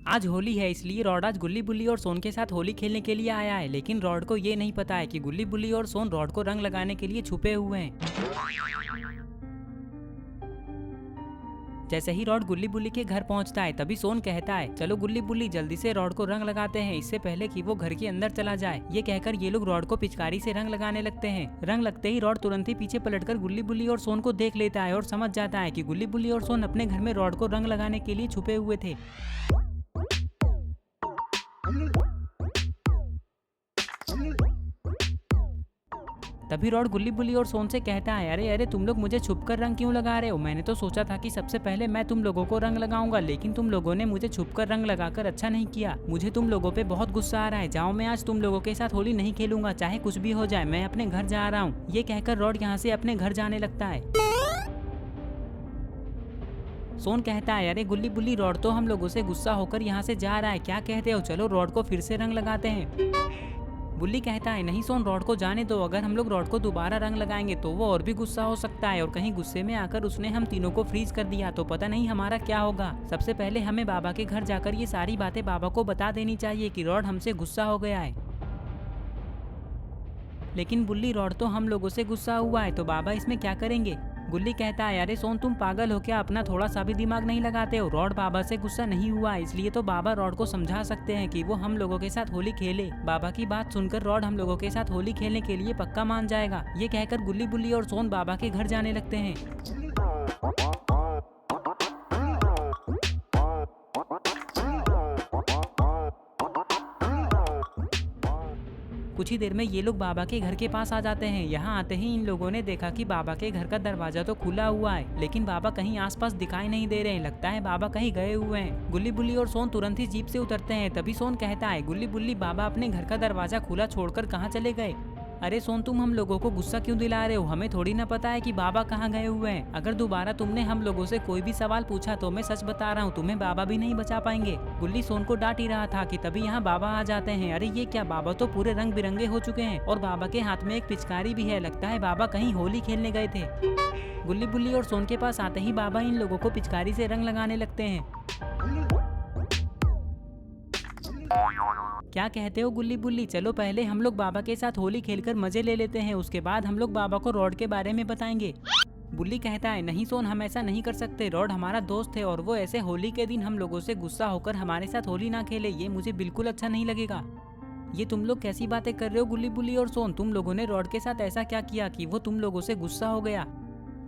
आज होली है इसलिए रॉड आज गुल्ली बुल्ली और सोन के साथ होली खेलने के लिए आया है, लेकिन रॉड को ये नहीं पता है कि गुल्ली बुल्ली और सोन रॉड को रंग लगाने के लिए छुपे हुए हैं। जैसे ही रॉड गुल्ली बुल्ली के घर पहुंचता है तभी सोन कहता है, चलो गुल्ली बुल्ली जल्दी से रॉड को रंग लगाते हैं इससे पहले कि वो घर के अंदर चला जाए। ये कहकर ये लोग रॉड को पिचकारी से रंग लगाने लगते हैं। रंग लगते ही रॉड तुरंत ही पीछे पलटकर गुल्ली बुल्ली और सोन को देख लेता है और समझ जाता है कि गुल्ली बुल्ली और सोन अपने घर में रॉड को रंग लगाने के लिए छुपे हुए थे। तभी रॉड गुल्ली बुल्ली और सोन से कहता है, अरे अरे तुम लोग मुझे छुपकर रंग क्यों लगा रहे हो? मैंने तो सोचा था कि सबसे पहले मैं तुम लोगों को रंग लगाऊंगा, लेकिन तुम लोगों ने मुझे छुपकर रंग लगाकर अच्छा नहीं किया। मुझे तुम लोगों पे बहुत गुस्सा आ रहा है। जाओ, मैं आज तुम लोगों के साथ होली नहीं खेलूंगा, चाहे कुछ भी हो जाए। मैं अपने घर जा रहा हूँ। ये कहकर रॉड यहाँ से अपने घर जाने लगता है। सोन कहता है, अरे गुल्ली बुल्ली रॉड तो हम लोगों से गुस्सा होकर यहाँ से जा रहा है, क्या कहते हो? चलो रॉड को फिर से रंग लगाते हैं। बुल्ली कहता है, नहीं सोन, रॉड को जाने दो। अगर हम लोग रॉड को दोबारा रंग लगाएंगे तो वो और भी गुस्सा हो सकता है, और कहीं गुस्से में आकर उसने हम तीनों को फ्रीज कर दिया तो पता नहीं हमारा क्या होगा। सबसे पहले हमें बाबा के घर जाकर ये सारी बातें बाबा को बता देनी चाहिए कि रॉड हमसे गुस्सा हो गया है। लेकिन बुल्ली, रॉड तो हम लोगों से गुस्सा हुआ है तो बाबा इसमें क्या करेंगे? गुल्ली कहता है, अरे सोन, तुम पागल हो क्या? अपना थोड़ा सा भी दिमाग नहीं लगाते हो? रॉड बाबा से गुस्सा नहीं हुआ, इसलिए तो बाबा रॉड को समझा सकते हैं कि वो हम लोगों के साथ होली खेले। बाबा की बात सुनकर रॉड हम लोगों के साथ होली खेलने के लिए पक्का मान जाएगा। ये कहकर गुल्ली बुल्ली और सोन बाबा के घर जाने लगते हैं। कुछ ही देर में ये लोग बाबा के घर के पास आ जाते हैं। यहाँ आते ही इन लोगों ने देखा कि बाबा के घर का दरवाजा तो खुला हुआ है, लेकिन बाबा कहीं आसपास दिखाई नहीं दे रहे हैं। लगता है बाबा कहीं गए हुए हैं। गुल्ली बुल्ली और सोन तुरंत ही जीप से उतरते हैं। तभी सोन कहता है, गुल्ली बुल्ली, बाबा अपने घर का दरवाजा खुला छोड़कर कहाँ चले गए? अरे सोन, तुम हम लोगों को गुस्सा क्यों दिला रहे हो? हमें थोड़ी ना पता है कि बाबा कहाँ गए हुए हैं। अगर दोबारा तुमने हम लोगों से कोई भी सवाल पूछा तो मैं सच बता रहा हूँ, तुम्हें बाबा भी नहीं बचा पाएंगे। गुल्ली सोन को डांट ही रहा था कि तभी यहाँ बाबा आ जाते हैं। अरे ये क्या, बाबा तो पूरे रंग बिरंगे हो चुके हैं और बाबा के हाथ में एक पिचकारी भी है। लगता है बाबा कहीं होली खेलने गए थे। गुल्ली बुल्ली और सोन के पास आते ही बाबा इन लोगों को पिचकारी से रंग लगाने लगते हैं। क्या कहते हो गुल्ली बुल्ली? चलो पहले हम लोग बाबा के साथ होली खेलकर मजे ले लेते हैं, उसके बाद हम लोग बाबा को रॉड के बारे में बताएंगे। बुल्ली कहता है, नहीं सोन, हम ऐसा नहीं कर सकते। रॉड हमारा दोस्त है और वो ऐसे होली के दिन हम लोगों से गुस्सा होकर हमारे साथ होली ना खेले, ये मुझे बिल्कुल अच्छा नहीं लगेगा। ये तुम लोग कैसी बातें कर रहे हो गुल्ली बुल्ली और सोन? तुम लोगों ने रॉड के साथ ऐसा क्या किया कि वो तुम लोगों से गुस्सा हो गया?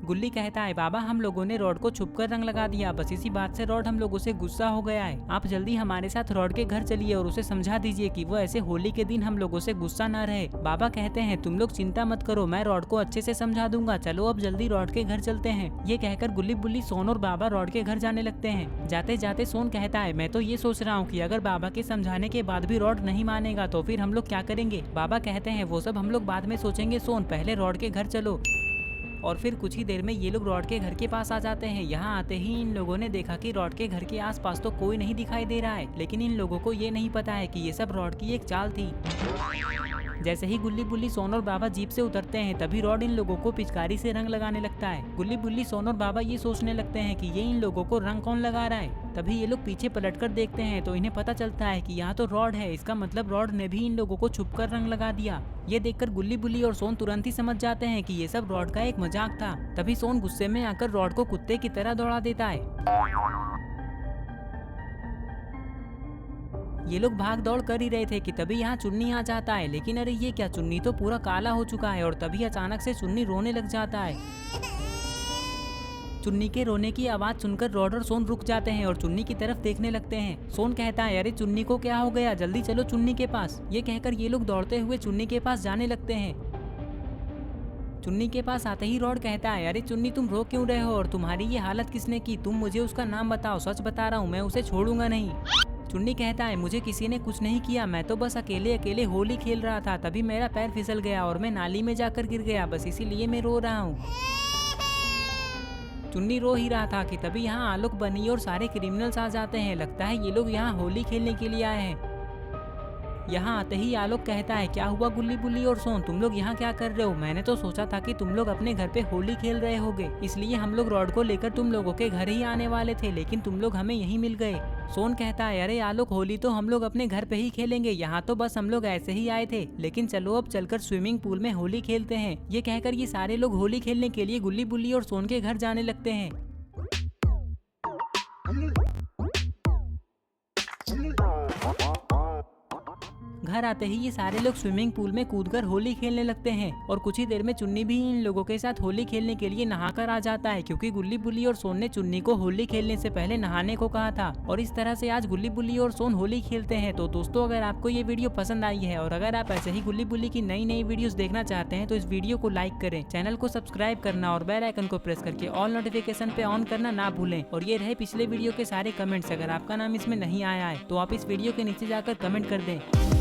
गुल्ली कहता है, बाबा हम लोगों ने रॉड को छुपकर रंग लगा दिया, बस इसी बात से रॉड हम लोगों से गुस्सा हो गया है। आप जल्दी हमारे साथ रॉड के घर चलिए और उसे समझा दीजिए कि वो ऐसे होली के दिन हम लोगों से गुस्सा ना रहे। बाबा कहते हैं, तुम लोग चिंता मत करो, मैं रॉड को अच्छे से समझा दूंगा। चलो अब जल्दी रॉड के घर चलते हैं। ये कहकर गुल्ली बुल्ली, सोन और बाबा रॉड के घर जाने लगते हैं। जाते जाते सोन कहता है, मैं तो ये सोच रहा हूँ कि अगर बाबा के समझाने के बाद भी रॉड नहीं मानेगा तो फिर हम लोग क्या करेंगे? बाबा कहते हैं, वो सब हम लोग बाद में सोचेंगे सोन, पहले रॉड के घर चलो। और फिर कुछ ही देर में ये लोग रॉड के घर के पास आ जाते हैं। यहाँ आते ही इन लोगों ने देखा कि रॉड के घर के आसपास तो कोई नहीं दिखाई दे रहा है, लेकिन इन लोगों को ये नहीं पता है कि ये सब रॉड की एक चाल थी। जैसे ही गुल्ली बुल्ली, सोन और बाबा जीप से उतरते हैं तभी रॉड इन लोगों को पिचकारी से रंग लगाने लगता है। गुल्ली बुल्ली, सोन और बाबा ये सोचने लगते हैं कि ये इन लोगों को रंग कौन लगा रहा है। तभी ये लोग पीछे पलटकर देखते हैं तो इन्हें पता चलता है कि यहाँ तो रॉड है। इसका मतलब रॉड ने भी इन लोगों को छुपकर रंग लगा दिया। ये देखकर गुल्ली बुल्ली और सोन तुरंत ही समझ जाते हैं कि ये सब रॉड का एक मजाक था। तभी सोन गुस्से में आकर रॉड को कुत्ते की तरह दौड़ा देता है। ये लोग भाग दौड़ कर ही रहे थे कि तभी यहाँ चुन्नी आ जाता है। लेकिन अरे ये क्या, चुन्नी तो पूरा काला हो चुका है। और तभी अचानक से चुन्नी रोने लग जाता है। चुन्नी के रोने की आवाज सुनकर रॉड और सोन रुक जाते हैं और चुन्नी की तरफ देखने लगते हैं। सोन कहता है, अरे चुन्नी को क्या हो गया? जल्दी चलो चुन्नी के पास। ये कहकर ये लोग दौड़ते हुए चुन्नी के पास जाने लगते हैं। चुन्नी के पास आते ही रॉड कहता है, अरे चुन्नी, तुम रो क्यों रहे हो और तुम्हारी ये हालत किसने की? तुम मुझे उसका नाम बताओ, सच बता रहा हूँ, मैं उसे छोड़ूंगा नहीं। चुन्नी कहता है, मुझे किसी ने कुछ नहीं किया, मैं तो बस अकेले अकेले होली खेल रहा था। तभी मेरा पैर फिसल गया और मैं नाली में जाकर गिर गया, बस इसीलिए मैं रो रहा हूँ। चुन्नी रो ही रहा था कि तभी यहाँ आलोक बनी और सारे क्रिमिनल्स आ जाते हैं। लगता है ये लोग यहाँ होली खेलने के लिए आए हैं। यहाँ आते ही आलोक कहता है, क्या हुआ गुल्ली बुल्ली और सोन, तुम लोग यहाँ क्या कर रहे हो? मैंने तो सोचा था कि तुम लोग अपने घर पे होली खेल रहे होगे, इसलिए हम लोग रॉड को लेकर तुम लोगों के घर ही आने वाले थे, लेकिन तुम लोग हमें यहीं मिल गए। सोन कहता है, अरे आलोक, होली तो हम लोग अपने घर पे ही खेलेंगे, यहाँ तो बस हम लोग ऐसे ही आए थे, लेकिन चलो अब चलकर स्विमिंग पूल में होली खेलते हैं। ये कहकर ये सारे लोग होली खेलने के लिए गुल्ली बुल्ली और सोन के घर जाने लगते हैं। घर आते ही ये सारे लोग स्विमिंग पूल में कूदकर होली खेलने लगते हैं और कुछ ही देर में चुन्नी भी इन लोगों के साथ होली खेलने के लिए नहाकर आ जाता है, क्योंकि गुल्ली बुल्ली और सोन ने चुन्नी को होली खेलने से पहले नहाने को कहा था। और इस तरह से आज गुल्ली बुल्ली और सोन होली खेलते हैं। तो दोस्तों, अगर आपको ये वीडियो पसंद आई है और अगर आप ऐसे ही गुल्ली बुल्ली की नई नई वीडियोस देखना चाहते हैं तो इस वीडियो को लाइक करें, चैनल को सब्सक्राइब करना और बेल आइकन को प्रेस करके ऑल नोटिफिकेशन पे ऑन करना ना भूलें। और ये रहे पिछले वीडियो के सारे कमेंट्स, अगर आपका नाम इसमें नहीं आया है तो आप इस वीडियो के नीचे जाकर कमेंट कर दें।